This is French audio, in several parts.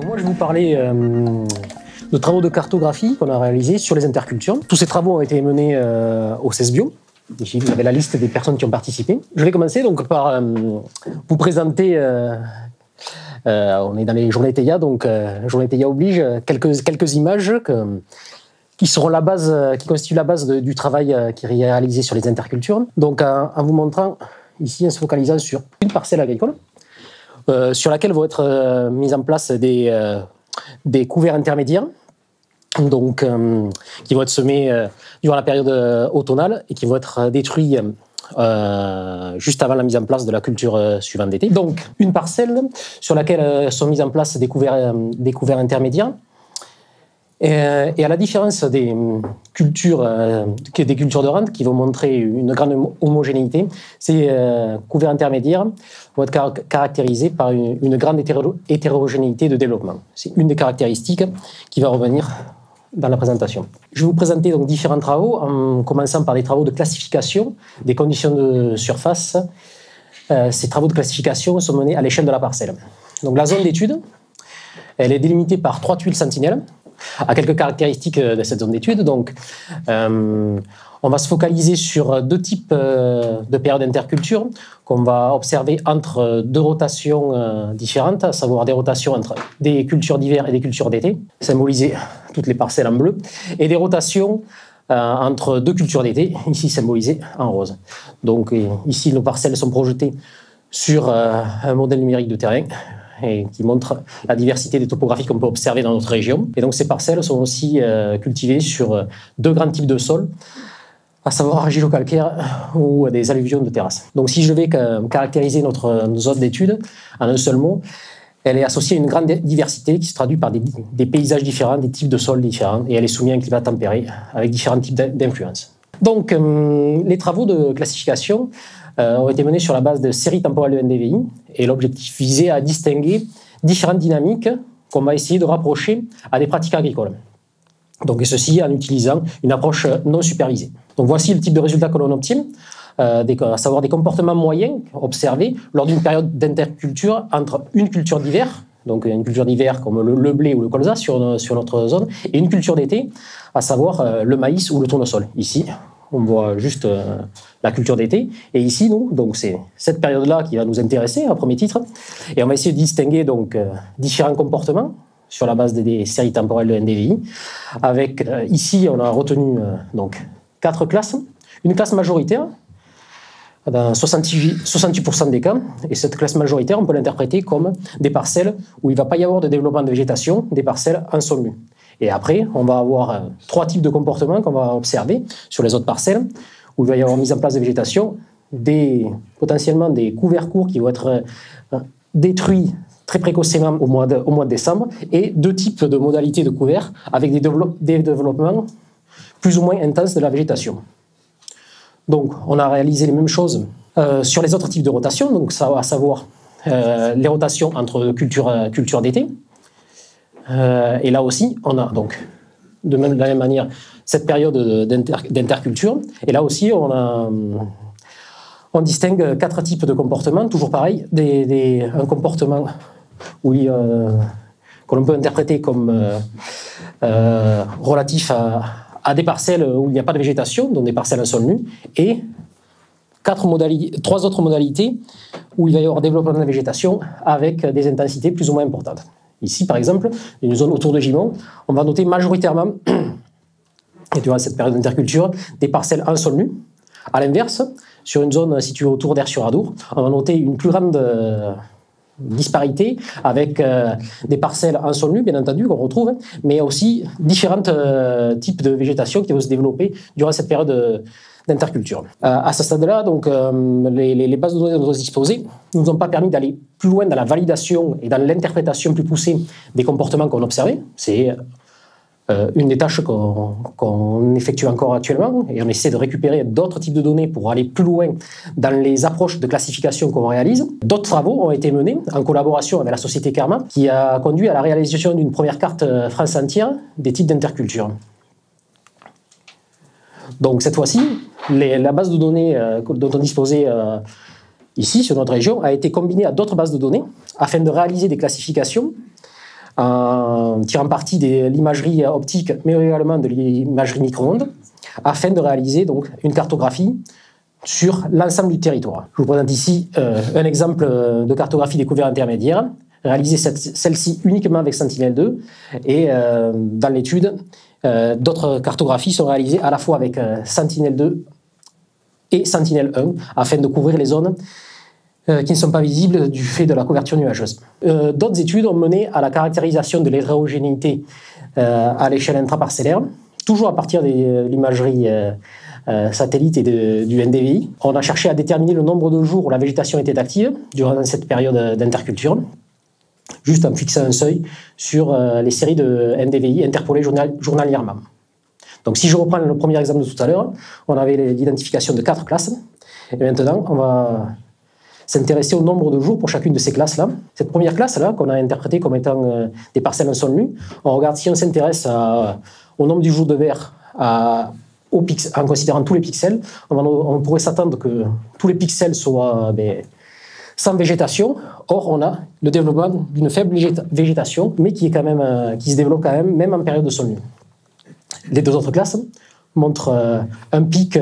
Donc moi, je vais vous parler de travaux de cartographie qu'on a réalisés sur les intercultures. Tous ces travaux ont été menés au CESBio. Ici, vous avez la liste des personnes qui ont participé. Je vais commencer donc par vous présenter. On est dans les journées TEIA, donc journée TEIA oblige quelques images qui seront la base, qui constituent la base du travail qui est réalisé sur les intercultures. Donc en vous montrant ici, en se focalisant sur une parcelle agricole, sur laquelle vont être mises en place des couverts intermédiaires, donc, qui vont être semés durant la période automnale et qui vont être détruits juste avant la mise en place de la culture suivante d'été. Donc, une parcelle sur laquelle sont mises en place des couverts intermédiaires. Et à la différence des cultures de rente qui vont montrer une grande homogénéité, ces couverts intermédiaires vont être caractérisés par une grande hétérogénéité de développement. C'est une des caractéristiques qui va revenir dans la présentation. Je vais vous présenter donc différents travaux, en commençant par des travaux de classification des conditions de surface. Ces travaux de classification sont menés à l'échelle de la parcelle. Donc la zone d'étude, elle est délimitée par 3 tuiles sentinelles, à quelques caractéristiques de cette zone d'étude. Donc, on va se focaliser sur 2 types de périodes d'interculture qu'on va observer entre 2 rotations différentes, à savoir des rotations entre des cultures d'hiver et des cultures d'été, symbolisées toutes les parcelles en bleu, et des rotations entre 2 cultures d'été, ici symbolisées en rose. Donc ici, nos parcelles sont projetées sur un modèle numérique de terrain et qui montre la diversité des topographies qu'on peut observer dans notre région. Et donc ces parcelles sont aussi cultivées sur 2 grands types de sols, à savoir argilo-calcaire ou des alluvions de terrasse. Donc si je vais caractériser notre zone d'étude en un seul mot, elle est associée à une grande diversité qui se traduit par des paysages différents, des types de sols différents, et elle est soumise à un climat tempéré avec différents types d'influences. Donc les travaux de classification ont été menés sur la base de séries temporelles de NDVI, et l'objectif visait à distinguer différentes dynamiques qu'on va essayer de rapprocher à des pratiques agricoles. Donc, et ceci en utilisant une approche non supervisée. Donc voici le type de résultat que l'on obtient, à savoir des comportements moyens observés lors d'une période d'interculture entre une culture d'hiver, donc une culture d'hiver comme le blé ou le colza sur notre zone, et une culture d'été, à savoir le maïs ou le tournesol. Ici, on voit juste la culture d'été. Et ici, donc c'est cette période-là qui va nous intéresser, en premier titre. Et on va essayer de distinguer donc, différents comportements sur la base des séries temporelles de NDVI. Avec, ici, on a retenu donc 4 classes. Une classe majoritaire, dans 68% des cas. Et cette classe majoritaire, on peut l'interpréter comme des parcelles où il ne va pas y avoir de développement de végétation, des parcelles en sol nu. Et après, on va avoir 3 types de comportements qu'on va observer sur les autres parcelles, où il va y avoir mise en place de végétation, potentiellement des couverts courts qui vont être détruits très précocement au mois de décembre, et 2 types de modalités de couverts avec des développements plus ou moins intenses de la végétation. Donc, on a réalisé les mêmes choses sur les autres types de rotations, donc ça, à savoir les rotations entre cultures d'été. Et là aussi, on a donc de la même manière cette période d'interculture. Et là aussi, on distingue 4 types de comportements, toujours pareil, un comportement que l'on peut interpréter comme relatif à des parcelles où il n'y a pas de végétation, donc des parcelles en sol nu, et 3 autres modalités où il va y avoir développement de la végétation avec des intensités plus ou moins importantes. Ici, par exemple, une zone autour de Gimont, on va noter majoritairement, et durant cette période d'interculture, des parcelles en sol nu. À l'inverse, sur une zone située autour d'Aire-sur-Adour, on va noter une plus grande disparité avec des parcelles en sol nu, bien entendu, qu'on retrouve, mais aussi différents types de végétation qui vont se développer durant cette période d'interculture. À ce stade-là, donc, les bases de données dont nous disposons ne nous ont pas permis d'aller plus loin dans la validation et dans l'interprétation plus poussée des comportements qu'on observait. C'est une des tâches qu'on effectue encore actuellement, et on essaie de récupérer d'autres types de données pour aller plus loin dans les approches de classification qu'on réalise. D'autres travaux ont été menés en collaboration avec la société Karma, qui a conduit à la réalisation d'une première carte France entière des types d'interculture. Donc cette fois-ci, la base de données dont on disposait ici, sur notre région, a été combinée à d'autres bases de données afin de réaliser des classifications en tirant parti de l'imagerie optique, mais également de l'imagerie micro-ondes, afin de réaliser donc une cartographie sur l'ensemble du territoire. Je vous présente ici un exemple de cartographie des couverts intermédiaires, réalisée celle-ci uniquement avec Sentinel-2, et dans l'étude, d'autres cartographies sont réalisées à la fois avec Sentinel-2 et Sentinel-1, afin de couvrir les zones qui ne sont pas visibles du fait de la couverture nuageuse. D'autres études ont mené à la caractérisation de l'hétérogénéité à l'échelle intraparcellaire, toujours à partir de l'imagerie satellite et du NDVI. On a cherché à déterminer le nombre de jours où la végétation était active durant cette période d'interculture, juste en fixant un seuil sur les séries de NDVI interpolées journalièrement. Donc si je reprends le premier exemple de tout à l'heure, on avait l'identification de 4 classes, et maintenant on va s'intéresser au nombre de jours pour chacune de ces classes-là. Cette première classe-là, qu'on a interprétée comme étant des parcelles en sol nu, on regarde si on s'intéresse au nombre du jour de vert en considérant tous les pixels, on pourrait s'attendre que tous les pixels soient sans végétation. Or, on a le développement d'une faible végétation, mais qui se développe quand même en période de sol nu. Les deux autres classes montrent un pic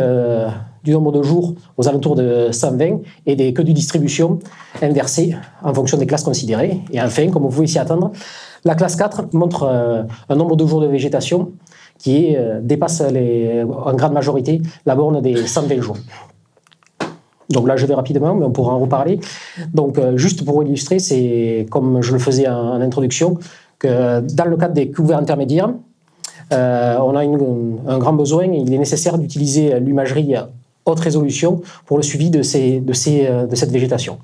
du nombre de jours aux alentours de 120 et des queues de distribution inversées en fonction des classes considérées. Et enfin, comme vous pouvez s'y attendre, la classe 4 montre un nombre de jours de végétation qui dépasse en grande majorité la borne des 120 jours. Donc là, je vais rapidement, mais on pourra en reparler. Donc, juste pour illustrer, c'est comme je le faisais en introduction, que dans le cadre des couverts intermédiaires, on a un grand besoin. Il est nécessaire d'utiliser l'imagerie haute résolution pour le suivi de cette végétation.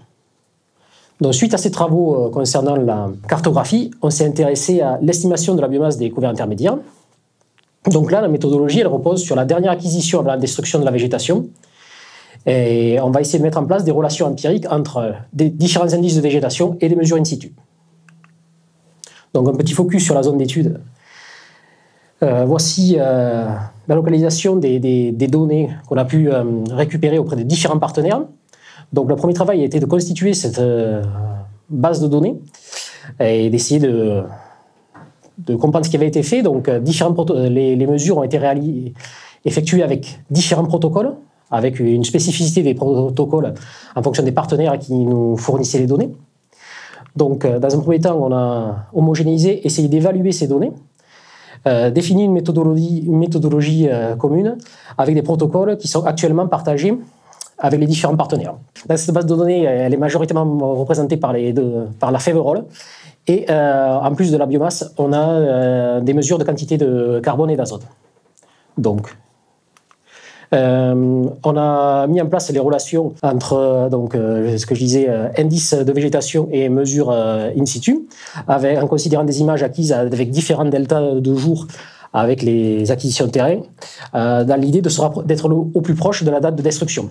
Donc, suite à ces travaux concernant la cartographie, on s'est intéressé à l'estimation de la biomasse des couverts intermédiaires. Donc là, la méthodologie, elle repose sur la dernière acquisition avant la destruction de la végétation. Et on va essayer de mettre en place des relations empiriques entre des différents indices de végétation et des mesures in situ. Donc, un petit focus sur la zone d'étude. Voici la localisation des données qu'on a pu récupérer auprès de différents partenaires. Donc, le premier travail a été de constituer cette base de données et d'essayer de comprendre ce qui avait été fait. Donc, les mesures ont été effectuées avec différents protocoles, avec une spécificité des protocoles en fonction des partenaires qui nous fournissaient les données. Donc, dans un premier temps, on a homogénéisé, essayé d'évaluer ces données, défini une méthodologie commune avec des protocoles qui sont actuellement partagés avec les différents partenaires. Dans cette base de données, elle est majoritairement représentée par la Faverolles. Et en plus de la biomasse, on a des mesures de quantité de carbone et d'azote. Donc, on a mis en place les relations entre ce que je disais, indice de végétation et mesures in situ, en considérant des images acquises avec différents deltas de jours avec les acquisitions de terrain, dans l'idée d'être au plus proche de la date de destruction.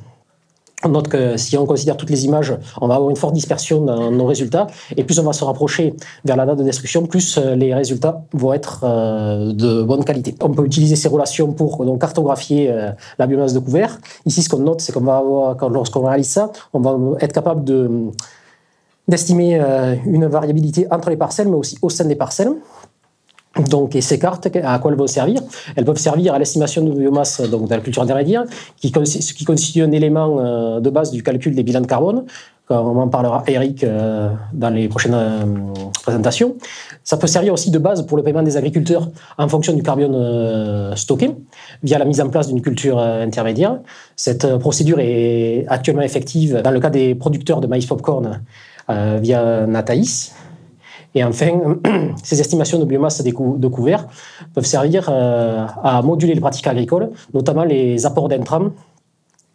On note que si on considère toutes les images, on va avoir une forte dispersion dans nos résultats, et plus on va se rapprocher vers la date de destruction, plus les résultats vont être de bonne qualité. On peut utiliser ces relations pour donc cartographier la biomasse de couvert. Ici, ce qu'on note, c'est qu'on va avoir, lorsqu'on réalise ça, on va être capable d'estimer une variabilité entre les parcelles, mais aussi au sein des parcelles. Donc, et ces cartes, à quoi elles vont servir? Elles peuvent servir à l'estimation de biomasse donc, de la culture intermédiaire, qui constitue un élément de base du calcul des bilans de carbone, comme en parlera Eric dans les prochaines présentations. Ça peut servir aussi de base pour le paiement des agriculteurs en fonction du carbone stocké, via la mise en place d'une culture intermédiaire. Cette procédure est actuellement effective dans le cas des producteurs de maïs popcorn via Nataïs. Et enfin, ces estimations de biomasse de couvert peuvent servir à moduler les pratiques agricoles, notamment les apports d'intrants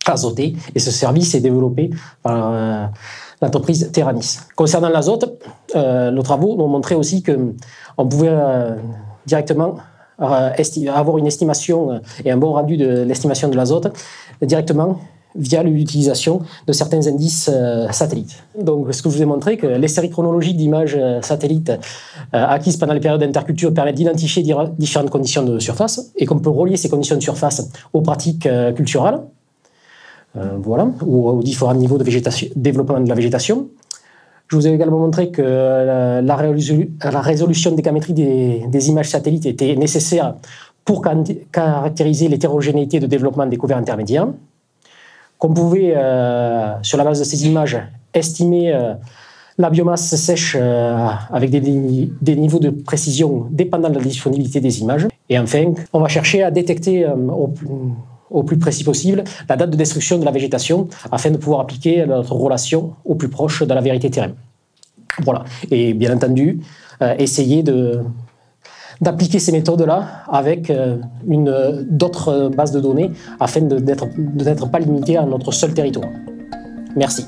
azotés. Et ce service est développé par l'entreprise Terranis. Concernant l'azote, nos travaux nous ont montré aussi qu'on pouvait directement avoir une estimation et un bon rendu de l'estimation de l'azote directement via l'utilisation de certains indices satellites. Donc, ce que je vous ai montré, que les séries chronologiques d'images satellites acquises pendant les périodes d'interculture permettent d'identifier différentes conditions de surface et qu'on peut relier ces conditions de surface aux pratiques culturales, voilà, ou aux différents niveaux de développement de la végétation. Je vous ai également montré que la résolution décamétrique des images satellites était nécessaire pour caractériser l'hétérogénéité de développement des couverts intermédiaires, qu'on pouvait, sur la base de ces images, estimer la biomasse sèche avec des niveaux de précision dépendant de la disponibilité des images. Et enfin, on va chercher à détecter au plus précis possible la date de destruction de la végétation afin de pouvoir appliquer notre relation au plus proche de la vérité terrain. Voilà. Et bien entendu, essayer d'appliquer ces méthodes-là avec d'autres bases de données afin de n'être pas limité à notre seul territoire. Merci.